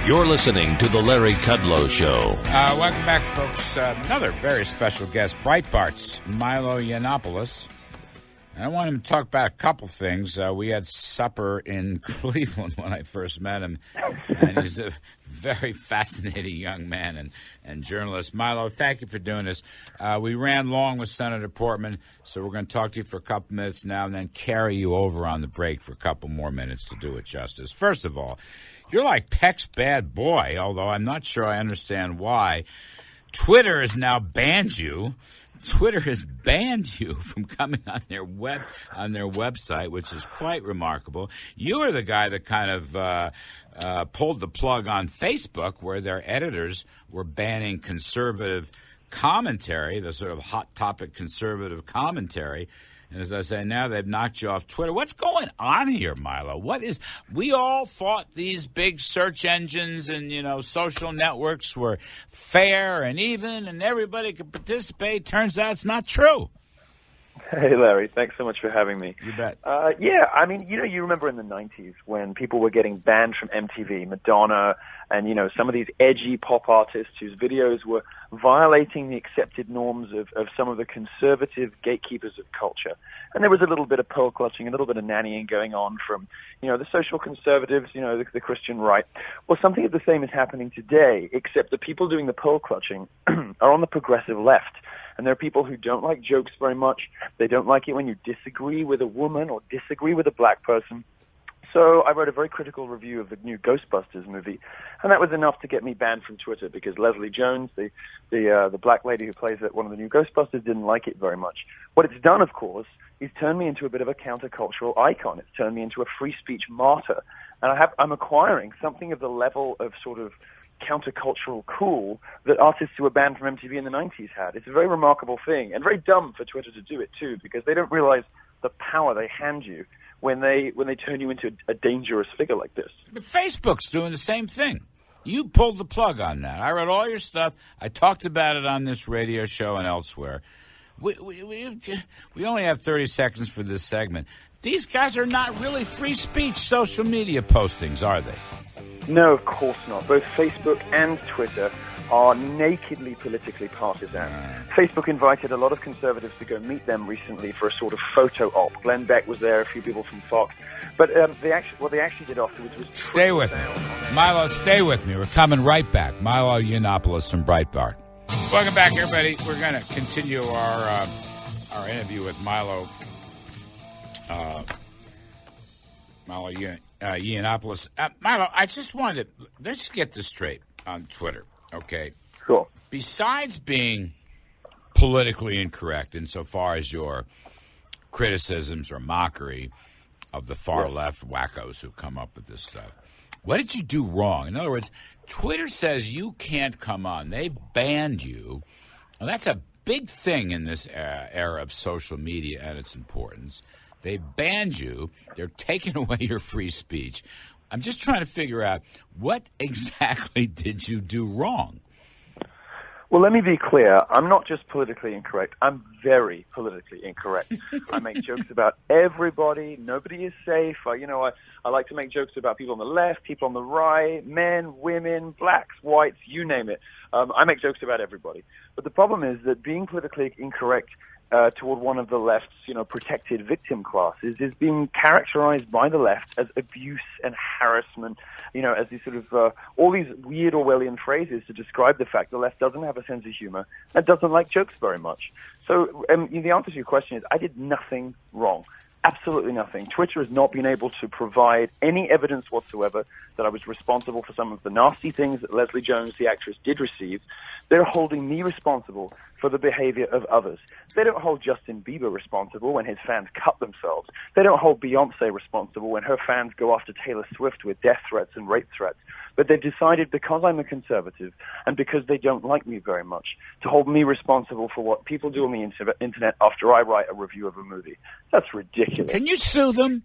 You're listening to The Larry Kudlow Show. Welcome back, folks. Another very special guest, Breitbart's Milo Yiannopoulos. And I want him to talk about a couple things. We had supper in Cleveland when I first met him, and he's a very fascinating young man and journalist. Milo, thank you for doing this. We ran long with Senator Portman, so we're going to talk to you for a couple minutes now and then carry you over on the break for a couple more minutes to do it justice. First of all, you're like Peck's bad boy, although I'm not sure I understand why. Twitter has now banned you. Twitter has banned you from coming on their website, which is quite remarkable. You are the guy that kind of pulled the plug on Facebook, where their editors were banning conservative commentary, the sort of hot topic conservative commentary. And as I say, now they've knocked you off Twitter. What's going on here, Milo? We all thought these big search engines and, social networks were fair and even and everybody could participate. Turns out it's not true. Hey, Larry. Thanks so much for having me. You bet. You remember in the 90s when people were getting banned from MTV, Madonna, and, some of these edgy pop artists whose videos were violating the accepted norms of some of the conservative gatekeepers of culture. And there was a little bit of pearl clutching, a little bit of nannying going on from, the social conservatives, the Christian right. Well, something of the same is happening today, except the people doing the pearl clutching are on the progressive left. And there are people who don't like jokes very much. They don't like it when you disagree with a woman or disagree with a black person. So I wrote a very critical review of the new Ghostbusters movie, and that was enough to get me banned from Twitter because Leslie Jones, the black lady who plays one of the new Ghostbusters, didn't like it very much. What it's done, of course, is turned me into a bit of a countercultural icon. It's turned me into a free speech martyr, and I'm acquiring something of the level of sort of countercultural cool that artists who were banned from MTV in the 90s had. It's a very remarkable thing, and very dumb for Twitter to do it too, because they don't realize the power they hand you when they turn you into a dangerous figure like this. But Facebook's doing the same thing. You pulled the plug on that. I read all your stuff. I talked about it on this radio show and elsewhere. We only have 30 seconds for this segment. These guys are not really free speech social media postings, are they? No, of course not. Both Facebook and Twitter are nakedly politically partisan. Facebook invited a lot of conservatives to go meet them recently for a sort of photo op. Glenn Beck was there, a few people from Fox. But what they actually did afterwards was... Stay with me. Milo, stay with me. We're coming right back. Milo Yiannopoulos from Breitbart. Welcome back, everybody. We're going to continue our interview with Milo Yiannopoulos. Milo, I just wanted to... Let's get this straight on Twitter. Okay. Cool. Besides being politically incorrect insofar as your criticisms or mockery of the far left wackos who come up with this stuff, what did you do wrong? In other words, Twitter says you can't come on. They banned you. Well, that's a big thing in this era of social media and its importance. They banned you. They're taking away your free speech. I'm just trying to figure out what exactly did you do wrong? Well, let me be clear. I'm not just politically incorrect. I'm very politically incorrect. I make jokes about everybody. Nobody is safe. I like to make jokes about people on the left, people on the right, men, women, blacks, whites, you name it. I make jokes about everybody. But the problem is that being politically incorrect toward one of the left's, protected victim classes is being characterized by the left as abuse and harassment, as these sort of, all these weird Orwellian phrases to describe the fact the left doesn't have a sense of humor and doesn't like jokes very much. So the answer to your question is I did nothing wrong. Absolutely nothing. Twitter has not been able to provide any evidence whatsoever that I was responsible for some of the nasty things that Leslie Jones, the actress, did receive. They're holding me responsible for the behavior of others. They don't hold Justin Bieber responsible when his fans cut themselves. They don't hold Beyonce responsible when her fans go after Taylor Swift with death threats and rape threats. But they've decided, because I'm a conservative and because they don't like me very much, to hold me responsible for what people do on the internet after I write a review of a movie. That's ridiculous. Can you sue them?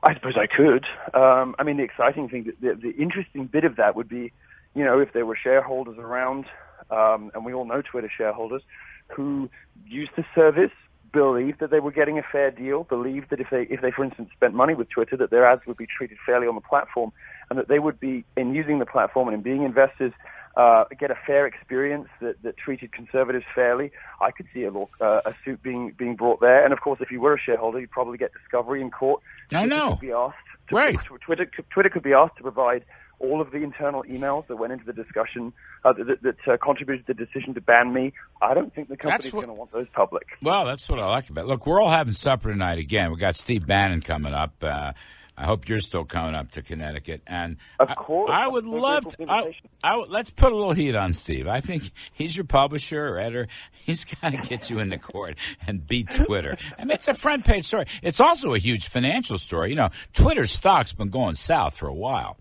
I suppose I could. The exciting thing, the interesting bit of that would be, if there were shareholders around, and we all know Twitter shareholders, who used the service, believed that they were getting a fair deal, believed that if they, for instance, spent money with Twitter, that their ads would be treated fairly on the platform, and that they would be, in using the platform and in being investors, get a fair experience that treated conservatives fairly. I could see a suit being brought there. And, of course, if you were a shareholder, you'd probably get discovery in court. I know. Twitter could be asked to provide all of the internal emails that went into the discussion that contributed to the decision to ban me. I don't think the company's going to want those public. Well, that's what I like about it. Look, we're all having supper tonight again. We got Steve Bannon coming up. I hope you're still coming up to Connecticut. And of course. I would love to. Let's put a little heat on Steve. I think he's your publisher or editor. He's got to get you into court and beat Twitter. I mean, it's a front page story. It's also a huge financial story. You know, Twitter's stock's been going south for a while.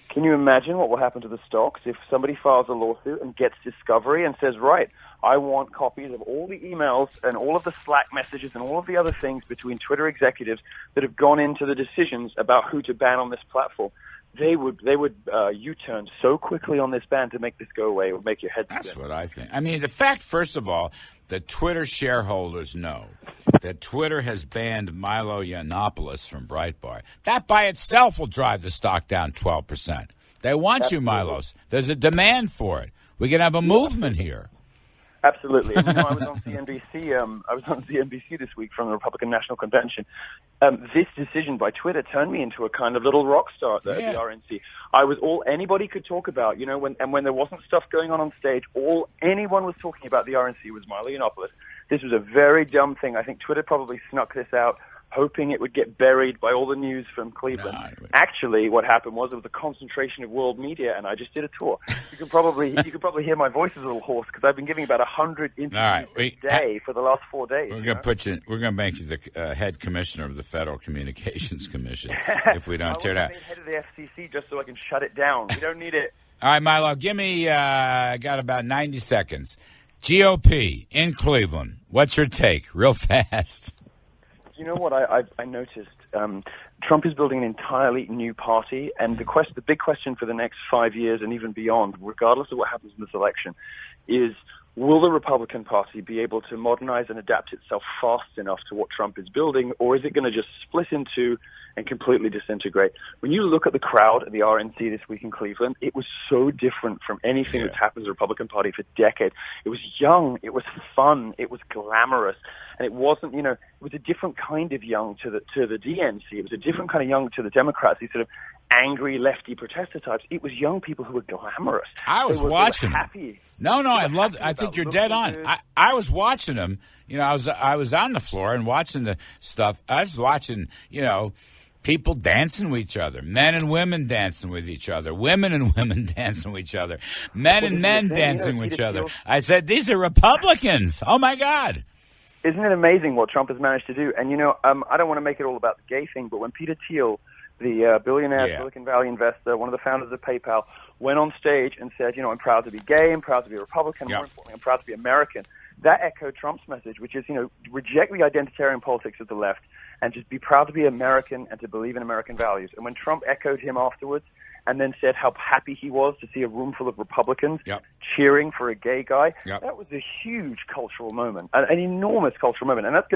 Can you imagine what will happen to the stocks if somebody files a lawsuit and gets discovery and says, right, I want copies of all the emails and all of the Slack messages and all of the other things between Twitter executives that have gone into the decisions about who to ban on this platform? They would U-turn so quickly on this ban to make this go away. It would make your head spin. That's what I think. I mean, the fact, first of all, that Twitter shareholders know that Twitter has banned Milo Yiannopoulos from Breitbart. That by itself will drive the stock down 12%. They want Absolutely. you, Milos. There's a demand for it. We can have a movement here. Absolutely. And, I was on CNBC. I was on CNBC this week from the Republican National Convention. This decision by Twitter turned me into a kind of little rock star at the RNC. I was all anybody could talk about. You know, when there wasn't stuff going on stage, all anyone was talking about the RNC was Milo Yiannopoulos. This was a very dumb thing. I think Twitter probably snuck this out, hoping it would get buried by all the news from Cleveland. Actually, what happened was it was a concentration of world media, and I just did a tour. You can probably hear my voice is a little hoarse because I've been giving about 100 interviews a day for the last 4 days. We're going to make you the head commissioner of the Federal Communications Commission if we don't tear it out. I head of the FCC just so I can shut it down. We don't need it. All right, Milo, give me. I got about 90 seconds. GOP in Cleveland. What's your take, real fast? You know what I noticed? Trump is building an entirely new party, and the big question for the next 5 years and even beyond, regardless of what happens in this election, is will the Republican Party be able to modernize and adapt itself fast enough to what Trump is building, or is it going to just split in two and completely disintegrate? When you look at the crowd at the RNC this week in Cleveland, it was so different from anything that's happened to the Republican Party for decades. It was young, it was fun, it was glamorous, and it wasn't, it was a different kind of young to the DNC. It was a different kind of young to the Democrats, these sort of angry lefty protester types. It was young people who were glamorous. I was watching them. I think you're dead on. I was watching them. I was on the floor and watching the stuff. I was watching, people dancing with each other, men and women dancing with each other, women and women dancing with each other, men and men dancing with each other. I said, these are Republicans. Oh, my God. Isn't it amazing what Trump has managed to do? And, I don't want to make it all about the gay thing, but when Peter Thiel, the billionaire Silicon Valley investor, one of the founders of PayPal, went on stage and said, I'm proud to be gay, I'm proud to be a Republican, more importantly, I'm proud to be American. That echoed Trump's message, which is, reject the identitarian politics of the left and just be proud to be American and to believe in American values. And when Trump echoed him afterwards and then said how happy he was to see a room full of Republicans cheering for a gay guy, that was a huge cultural moment, an enormous cultural moment. And that's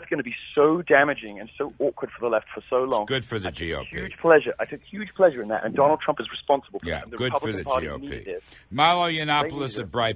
going to be so damaging and so awkward for the left for so long. It's good for the GOP. I took huge pleasure in that. And Donald Trump is responsible for that. And the good Republican for the Party GOP. needed it. Milo Yiannopoulos at Bright.